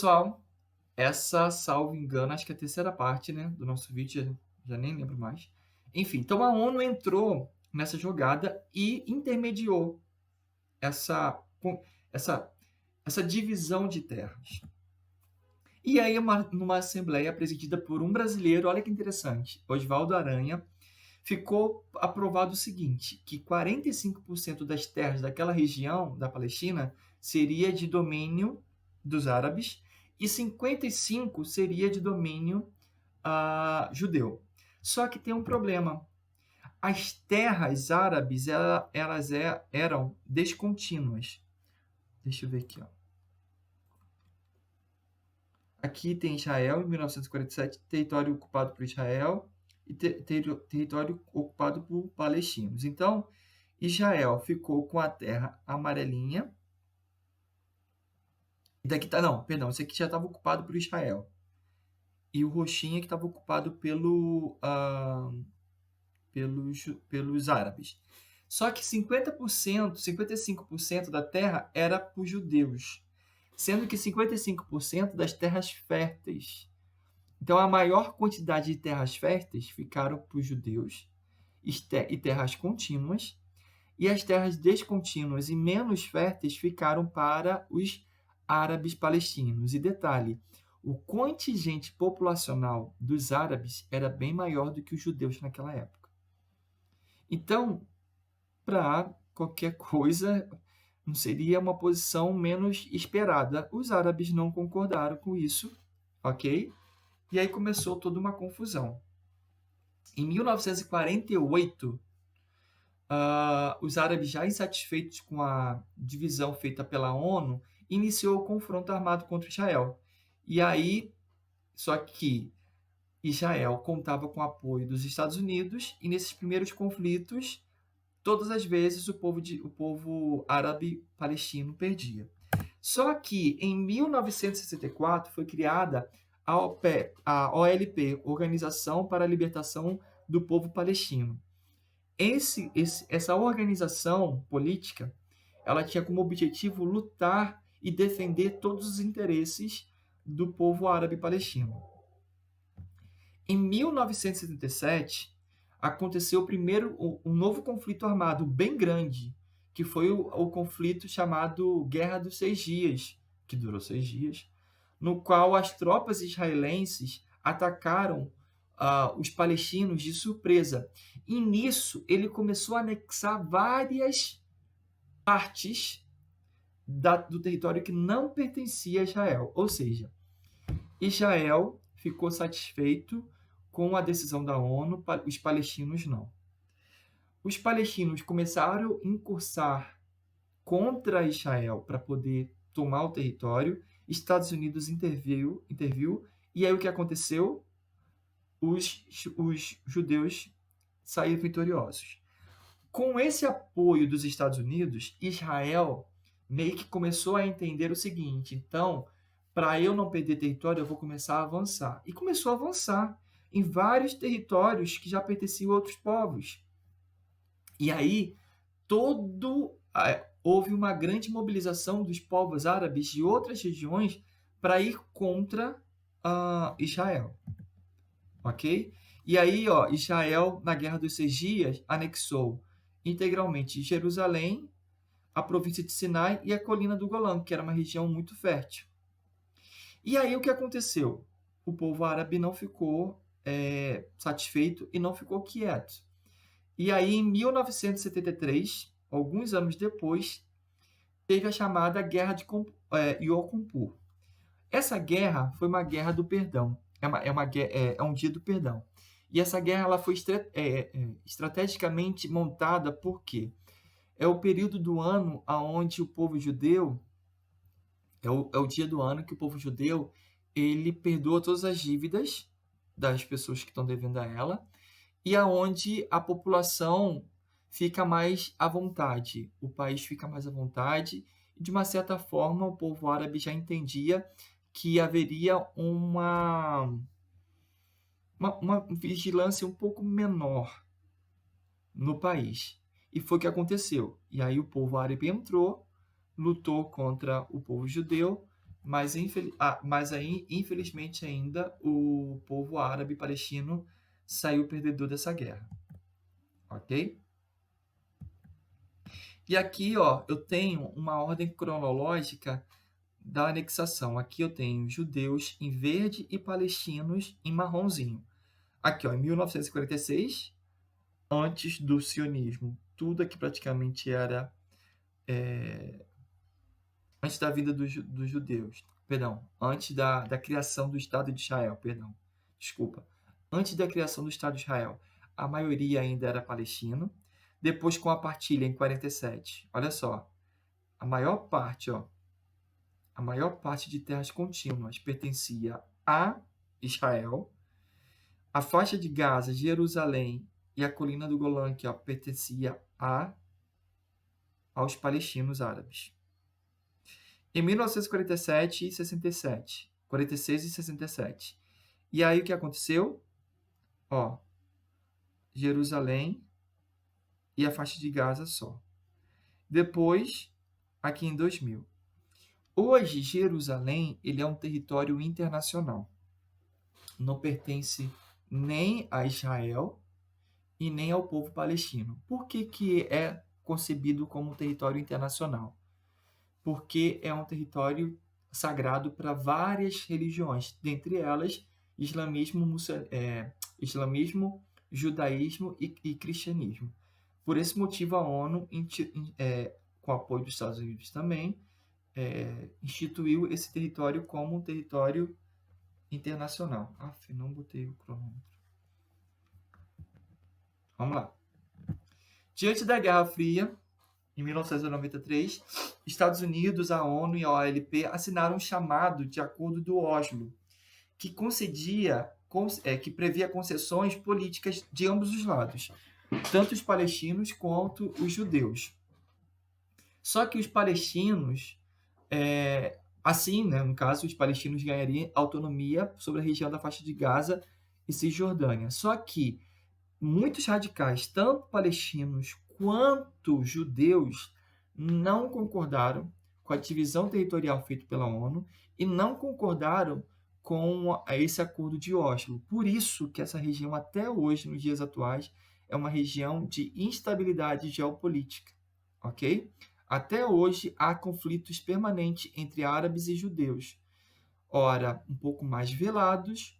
pessoal, essa, salvo engano, acho que é a terceira parte, né, do nosso vídeo, já nem lembro mais. Enfim, então a ONU entrou nessa jogada e intermediou essa, essa, essa divisão de terras. E aí, numa assembleia presidida por um brasileiro, olha que interessante, Oswaldo Aranha, ficou aprovado o seguinte, que 45% das terras daquela região da Palestina seria de domínio dos árabes e 55% seria de domínio judeu. Só que tem um problema. As terras árabes elas eram descontínuas. Deixa eu ver aqui. Ó. Aqui tem Israel, em 1947, território ocupado por Israel e território ocupado por palestinos. Então, Israel ficou com a terra amarelinha. E daqui tá, não, perdão, esse aqui já estava ocupado por Israel. E o roxinho que estava ocupado pelos árabes. Só que 50%, 55% da terra era para os judeus, sendo que 55% das terras férteis. Então, a maior quantidade de terras férteis ficaram para os judeus e terras contínuas, e as terras descontínuas e menos férteis ficaram para os árabes palestinos. E detalhe, o contingente populacional dos árabes era bem maior do que os judeus naquela época. Então, para qualquer coisa, não seria uma posição menos esperada. Os árabes não concordaram com isso, ok? E aí começou toda uma confusão. Em 1948, os árabes, já insatisfeitos com a divisão feita pela ONU, iniciou o confronto armado contra Israel. E aí, só que Israel contava com o apoio dos Estados Unidos, e nesses primeiros conflitos, todas as vezes o povo árabe palestino perdia. Só que em 1964 foi criada a OLP, Organização para a Libertação do Povo Palestino. Essa organização política, ela tinha como objetivo lutar e defender todos os interesses do povo árabe palestino. Em 1977, aconteceu um novo conflito armado bem grande, que foi o conflito chamado Guerra dos 6 Dias, que durou 6 dias, no qual as tropas israelenses atacaram os palestinos de surpresa. E nisso ele começou a anexar várias partes do território que não pertencia a Israel. Ou seja, Israel ficou satisfeito com a decisão da ONU, os palestinos não. Os palestinos começaram a incursar contra Israel para poder tomar o território. Estados Unidos interviu, e aí o que aconteceu? Os judeus saíram vitoriosos. Com esse apoio dos Estados Unidos, Israel meio que começou a entender o seguinte: então, para eu não perder território, eu vou começar a avançar. E começou a avançar em vários territórios que já pertenciam a outros povos. E aí, houve uma grande mobilização dos povos árabes de outras regiões para ir contra Israel. Ok? E aí, Israel, na Guerra dos 6 Dias, anexou integralmente Jerusalém, a província de Sinai e a colina do Golã, que era uma região muito fértil. E aí o que aconteceu? O povo árabe não ficou satisfeito e não ficou quieto. E aí, em 1973, alguns anos depois, teve a chamada Guerra de Yom Kippur. Essa guerra foi uma guerra do perdão. É um dia do perdão. E essa guerra ela foi estrategicamente montada porque é o período do ano onde o povo judeu, é o dia do ano que o povo judeu ele perdoa todas as dívidas das pessoas que estão devendo a ela, e aonde a população fica mais à vontade, o país fica mais à vontade, e de uma certa forma o povo árabe já entendia que haveria uma vigilância um pouco menor no país. E foi o que aconteceu. E aí o povo árabe entrou, lutou contra o povo judeu, mas aí, infelizmente ainda, o povo árabe palestino saiu perdedor dessa guerra, ok? E aqui, ó, eu tenho uma ordem cronológica da anexação. Aqui eu tenho judeus em verde e palestinos em marronzinho. Aqui, ó, em 1946, antes do sionismo, tudo aqui praticamente era antes da vinda dos judeus, perdão, antes da criação do Estado de Israel, perdão, desculpa. Antes da criação do Estado de Israel, a maioria ainda era palestino. Depois, com a partilha em 47, olha só, a maior parte, ó, a maior parte de terras contínuas pertencia a Israel. A faixa de Gaza, Jerusalém e a colina do Golã, que ó, pertencia aos palestinos árabes. Em 1947 e 67, 46 e 67. E aí o que aconteceu? Ó, Jerusalém e a faixa de Gaza só. Depois, aqui em 2000. Hoje, Jerusalém ele é um território internacional. Não pertence nem a Israel e nem ao povo palestino. Por que é concebido como um território internacional? Porque é um território sagrado para várias religiões, dentre elas islamismo, judaísmo e cristianismo. Por esse motivo, a ONU, com apoio dos Estados Unidos também, instituiu esse território como um território internacional. Não botei o cronômetro. Vamos lá. Diante da Guerra Fria, em 1993, Estados Unidos, a ONU e a OLP assinaram um chamado de Acordo do Oslo, que que previa concessões políticas de ambos os lados, tanto os palestinos quanto os judeus. Só que os palestinos, assim, né, no caso, os palestinos ganhariam autonomia sobre a região da faixa de Gaza e Cisjordânia. Só que muitos radicais, tanto palestinos quanto judeus, não concordaram com a divisão territorial feita pela ONU e não concordaram com esse acordo de Oslo. Por isso que essa região, até hoje, nos dias atuais, é uma região de instabilidade geopolítica, ok? Até hoje, há conflitos permanentes entre árabes e judeus, ora um pouco mais velados,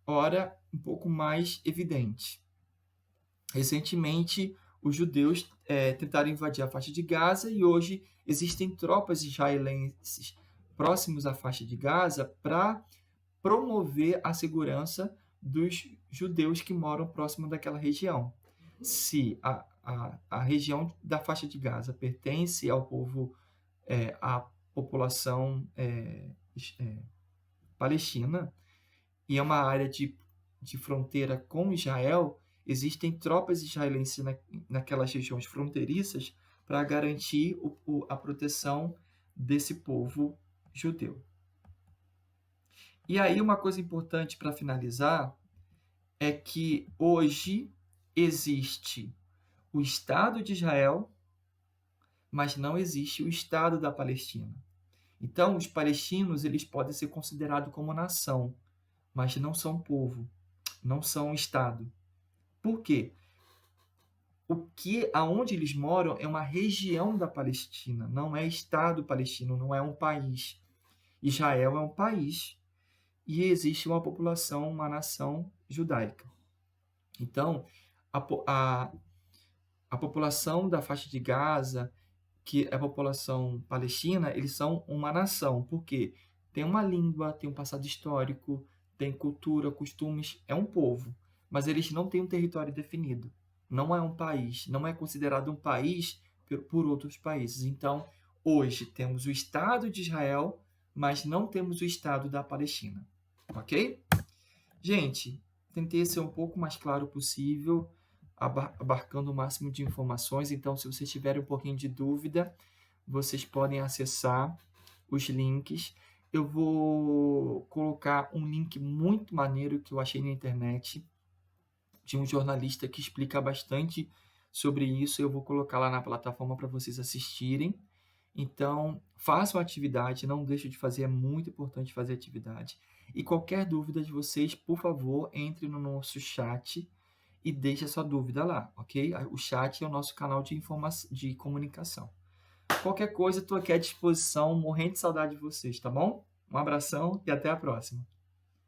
ora um pouco mais evidentes. Recentemente, os judeus tentaram invadir a faixa de Gaza e hoje existem tropas israelenses próximos à faixa de Gaza para promover a segurança dos judeus que moram próximo daquela região. Se a região da faixa de Gaza pertence ao povo, à população palestina, e é uma área de fronteira com Israel, existem tropas israelenses naquelas regiões fronteiriças para garantir a proteção desse povo judeu. E aí uma coisa importante para finalizar é que hoje existe o Estado de Israel, mas não existe o Estado da Palestina. Então, os palestinos eles podem ser considerados como nação, mas não são povo, não são Estado. Por quê? Aonde eles moram é uma região da Palestina, não é Estado palestino, não é um país. Israel é um país e existe uma população, uma nação judaica. Então, a população da faixa de Gaza, que é a população palestina, eles são uma nação, porque tem uma língua, tem um passado histórico, tem cultura, costumes, é um povo, mas eles não têm um território definido. Não é um país, não é considerado um país por outros países. Então, hoje temos o Estado de Israel, mas não temos o Estado da Palestina. Ok? Gente, tentei ser um pouco mais claro possível, abarcando o máximo de informações. Então, se vocês tiverem um pouquinho de dúvida, vocês podem acessar os links. Eu vou colocar um link muito maneiro que eu achei na internet, de um jornalista que explica bastante sobre isso. Eu vou colocar lá na plataforma para vocês assistirem. Então, façam atividade, não deixem de fazer, é muito importante fazer atividade. E qualquer dúvida de vocês, por favor, entre no nosso chat e deixe a sua dúvida lá, ok? O chat é o nosso canal de comunicação. Qualquer coisa, estou aqui à disposição, morrendo de saudade de vocês, tá bom? Um abração e até a próxima.